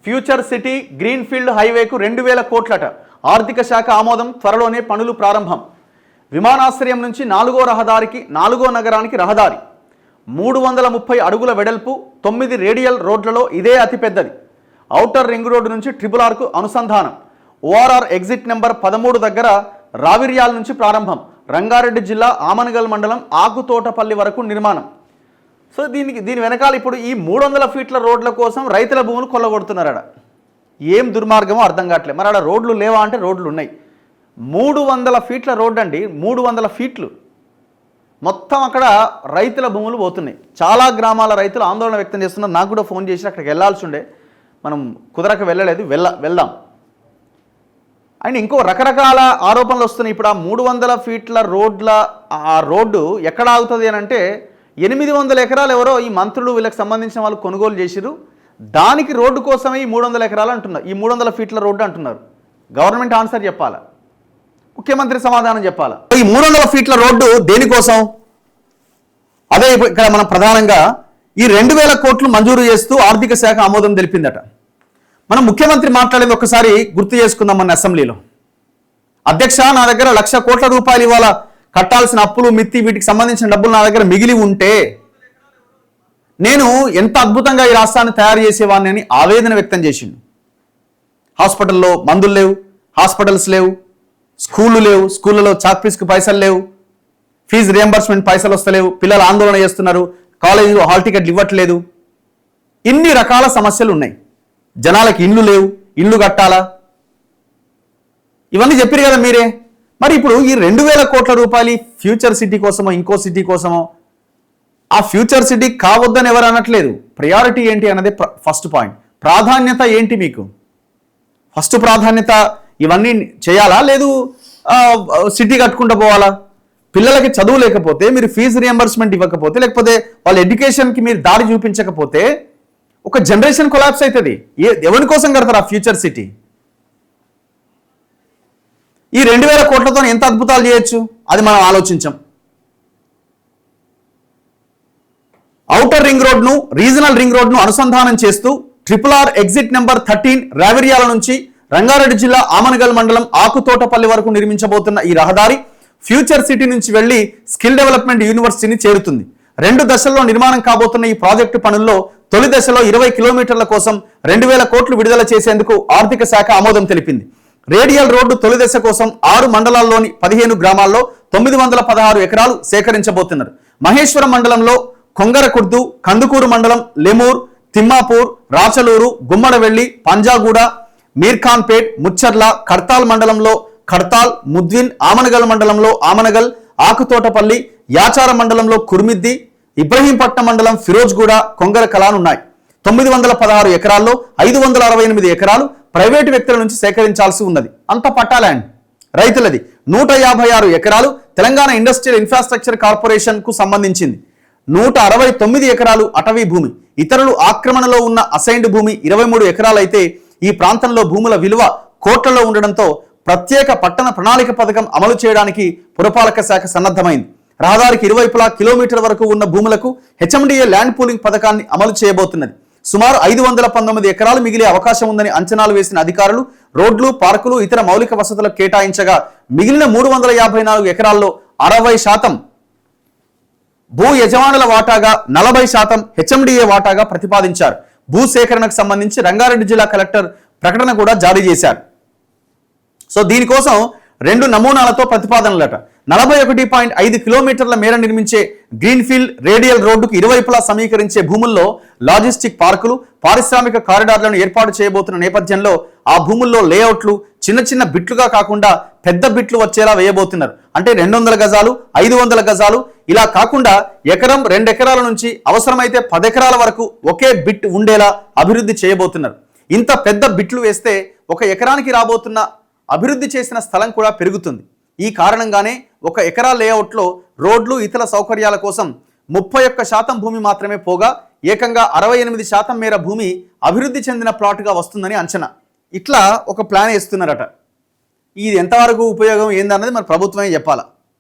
Future city greenfield హైవేకు 2000 కోట్లట. ఆర్థిక శాఖ ఆమోదం, త్వరలోనే పనులు ప్రారంభం. విమానాశ్రయం నుంచి 4వ నగరానికి రహదారి. 330 అడుగుల వెడల్పు, 9 రేడియల్ రోడ్లలో ఇదే అతిపెద్దది. ఔటర్ రింగ్ రోడ్డు నుంచి ట్రిపుల్-ఆర్కు అనుసంధానం. ఓఆర్ఆర్ ఎగ్జిట్ నెంబర్ 13 దగ్గర రావిర్యాల నుంచి ప్రారంభం. రంగారెడ్డి జిల్లా ఆమనగల్ మండలం ఆకుతోటపల్లి వరకు నిర్మాణం. సో దీని వెనకాల ఇప్పుడు ఈ 300 ఫీట్ల రోడ్ల కోసం రైతుల భూములు కొల్లగొడుతున్నారట. ఏం దుర్మార్గమో అర్థం కావట్లేదు. మరి ఆడ రోడ్లు లేవా అంటే రోడ్లు ఉన్నాయి. 300 ఫీట్ల రోడ్డు అండి, 300 ఫీట్లు మొత్తం అక్కడ రైతుల భూములు పోతున్నాయి. చాలా గ్రామాల రైతులు ఆందోళన వ్యక్తం చేస్తున్నారు. నాకు కూడా ఫోన్ చేసి అక్కడికి వెళ్ళాల్సి ఉండే, మనం కుదరక వెళ్ళలేదు. వెళ్దాం. అండ్ ఇంకో రకరకాల ఆరోపణలు వస్తున్నాయి. ఇప్పుడు ఆ 300 ఫీట్ల ఆ రోడ్డు ఎక్కడ ఆగుతుంది అని అంటే 800 ఎకరాలు ఎవరో ఈ మంత్రులు వీళ్ళకి సంబంధించిన వాళ్ళు కొనుగోలు చేసిరు. దానికి రోడ్డు కోసమే ఈ 300 ఎకరాలు అంటున్నారు, ఈ 300 ఫీట్ల రోడ్డు అంటున్నారు. గవర్నమెంట్ ఆన్సర్ చెప్పాలా, ముఖ్యమంత్రి సమాధానం చెప్పాలా. ఈ 300 ఫీట్ల రోడ్డు దేనికోసం? అదే ఇక్కడ మనం ప్రధానంగా ఈ 2000 కోట్లు మంజూరు చేస్తూ ఆర్థిక శాఖ ఆమోదం తెలిపిందట. మనం ముఖ్యమంత్రి మాట్లాడేది ఒక్కసారి గుర్తు చేసుకుందాం. మన అసెంబ్లీలో అధ్యక్ష, నా దగ్గర 1,00,000 కోట్ల రూపాయలు ఇవాళ కట్టాల్సిన అప్పులు, మిత్తి, వీటికి సంబంధించిన డబ్బులు నా దగ్గర మిగిలి ఉంటే నేను ఎంత అద్భుతంగా ఈ రాష్ట్రాన్ని తయారు చేసేవాడిని అని ఆవేదన వ్యక్తం చేసిండు. హాస్పిటల్లో మందులు లేవు, హాస్పిటల్స్ లేవు, స్కూళ్ళు లేవు, స్కూళ్ళలో చాక్పీస్కి పైసలు లేవు, ఫీజు రియంబర్స్మెంట్ పైసలు వస్తలేవు, పిల్లలు ఆందోళన చేస్తున్నారు, కాలేజీలో హాల్ టికెట్లు ఇవ్వట్లేదు. ఇన్ని రకాల సమస్యలు ఉన్నాయి. జనాలకి ఇండ్లు లేవు, ఇండ్లు కట్టాలా, ఇవన్నీ చెప్పారు కదా మీరే. మరి ఇప్పుడు ఈ 2000 కోట్ల రూపాయలు ఫ్యూచర్ సిటీ కోసమో ఇంకో సిటీ కోసమో, ఆ ఫ్యూచర్ సిటీ కావద్దని ఎవరు అనట్లేదు. ప్రయారిటీ ఏంటి అన్నదే ఫస్ట్ పాయింట్. ప్రాధాన్యత ఏంటి మీకు? ఫస్ట్ ప్రాధాన్యత ఇవన్నీ చేయాలా, లేదు సిటీ కట్టుకుంటూ పోవాలా? పిల్లలకి చదువు లేకపోతే, మీరు ఫీజు రియంబర్స్మెంట్ ఇవ్వకపోతే, లేకపోతే వాళ్ళ ఎడ్యుకేషన్కి మీరు దారి చూపించకపోతే ఒక జనరేషన్ కొలాప్స్ అవుతుంది. ఎవరి కోసం కడతారు ఆ ఫ్యూచర్ సిటీ? ఈ 2000 కోట్లతో ఎంత అద్భుతాలు చేయొచ్చు అది మనం ఆలోచించాం. ఔటర్ రింగ్ రోడ్ను, రీజనల్ రింగ్ రోడ్ను అనుసంధానం చేస్తూ ట్రిపుల్-ఆర్ ఎగ్జిట్ నెంబర్ 13 రావిర్యాల నుంచి రంగారెడ్డి జిల్లా ఆమనగల్ మండలం ఆకుతోటపల్లి వరకు నిర్మించబోతున్న ఈ రహదారి ఫ్యూచర్ సిటీ నుంచి వెళ్లి స్కిల్ డెవలప్మెంట్ యూనివర్సిటీని చేరుతుంది. 2 దశల్లో నిర్మాణం కాబోతున్న ఈ ప్రాజెక్టు పనుల్లో తొలి దశలో 20 కిలోమీటర్ల కోసం 2000 కోట్లు విడుదల చేసేందుకు ఆర్థిక శాఖ ఆమోదం తెలిపింది. రేడియల్ రోడ్డు తొలి దశ కోసం 6 మండలాల్లోని 15 గ్రామాల్లో 916 ఎకరాలు సేకరించబోతున్నారు. మహేశ్వరం మండలంలో కొంగరకుర్దు, కందుకూరు మండలం లెమూర్, తిమ్మాపూర్, రాచలూరు, గుమ్మడవెల్లి, పంజాగూడ, మీర్ఖాన్పేట్, ముచ్చర్ల, కడ్తాల్ మండలంలో కడ్తాల్, ముద్విన్, ఆమనగల్ మండలంలో ఆమనగల్, ఆకుతోటపల్లి, యాచార మండలంలో కుర్మిద్ది, ఇబ్రహీంపట్నం మండలం ఫిరోజ్గూడ, కొంగర కలానున్నాయి. 916 ఎకరాల్లో 568 ఎకరాలు ప్రైవేటు వ్యక్తుల నుంచి సేకరించాల్సి ఉన్నది. అంత పట్టా ల్యాండ్ రైతులది. 156 ఎకరాలు తెలంగాణ ఇండస్ట్రియల్ ఇన్ఫ్రాస్ట్రక్చర్ కార్పొరేషన్ కు సంబంధించింది. 169 ఎకరాలు అటవీ భూమి. ఇతరులు ఆక్రమణలో ఉన్న అసైన్డ్ భూమి 23 ఎకరాలు అయితే ఈ ప్రాంతంలో భూముల విలువ కోట్లలో ఉండడంతో ప్రత్యేక పట్టణ ప్రణాళిక పథకం అమలు చేయడానికి పురపాలక శాఖ సన్నద్ధమైంది. రహదారికి ఇరువైపులా కిలోమీటర్ వరకు ఉన్న భూములకు హెచ్ఎండిఏ ల్యాండ్ పూలింగ్ పథకాన్ని అమలు చేయబోతున్నది. సుమారు 519 ఎకరాలు మిగిలే అవకాశం ఉందని అంచనాలు వేసిన అధికారులు రోడ్లు, పార్కులు, ఇతర మౌలిక వసతులకు కేటాయించగా మిగిలిన 354 ఎకరాల్లో 60% భూ యజమానుల వాటాగా, 40% హెచ్ఎండిఏ వాటాగా ప్రతిపాదించారు. భూ సేకరణకు సంబంధించి రంగారెడ్డి జిల్లా కలెక్టర్ ప్రకటన కూడా జారీ చేశారు. సో దీనికోసం 2 నమూనాలతో ప్రతిపాదనలట. 41.5 కిలోమీటర్ల మేర నిర్మించే గ్రీన్ఫీల్డ్ రేడియల్ రోడ్డుకు ఇరువైపులా సమీకరించే భూముల్లో లాజిస్టిక్ పార్కులు, పారిశ్రామిక కారిడార్లను ఏర్పాటు చేయబోతున్న నేపథ్యంలో ఆ భూముల్లో లేఅవుట్లు చిన్న చిన్న బిట్లుగా కాకుండా పెద్ద బిట్లు వచ్చేలా వేయబోతున్నారు. అంటే 200 గజాలు, 500 గజాలు ఇలా కాకుండా ఎకరం, 2 ఎకరాల నుంచి అవసరమైతే 10 ఎకరాల వరకు ఒకే బిట్ ఉండేలా అభివృద్ధి చేయబోతున్నారు. ఇంత పెద్ద బిట్లు వేస్తే 1 ఎకరానికి రాబోతున్న అభివృద్ధి చేసిన స్థలం కూడా పెరుగుతుంది. ఈ కారణంగానే 1 ఎకరా లేఅవుట్లో రోడ్లు, ఇతర సౌకర్యాల కోసం 31% భూమి మాత్రమే పోగా ఏకంగా 68% మేర భూమి అభివృద్ధి చెందిన ప్లాట్గా వస్తుందని అంచనా. ఇట్లా ఒక ప్లాన్ వేస్తున్నారట. ఇది ఎంతవరకు ఉపయోగం ఏందన్నది మరి ప్రభుత్వమే చెప్పాలా.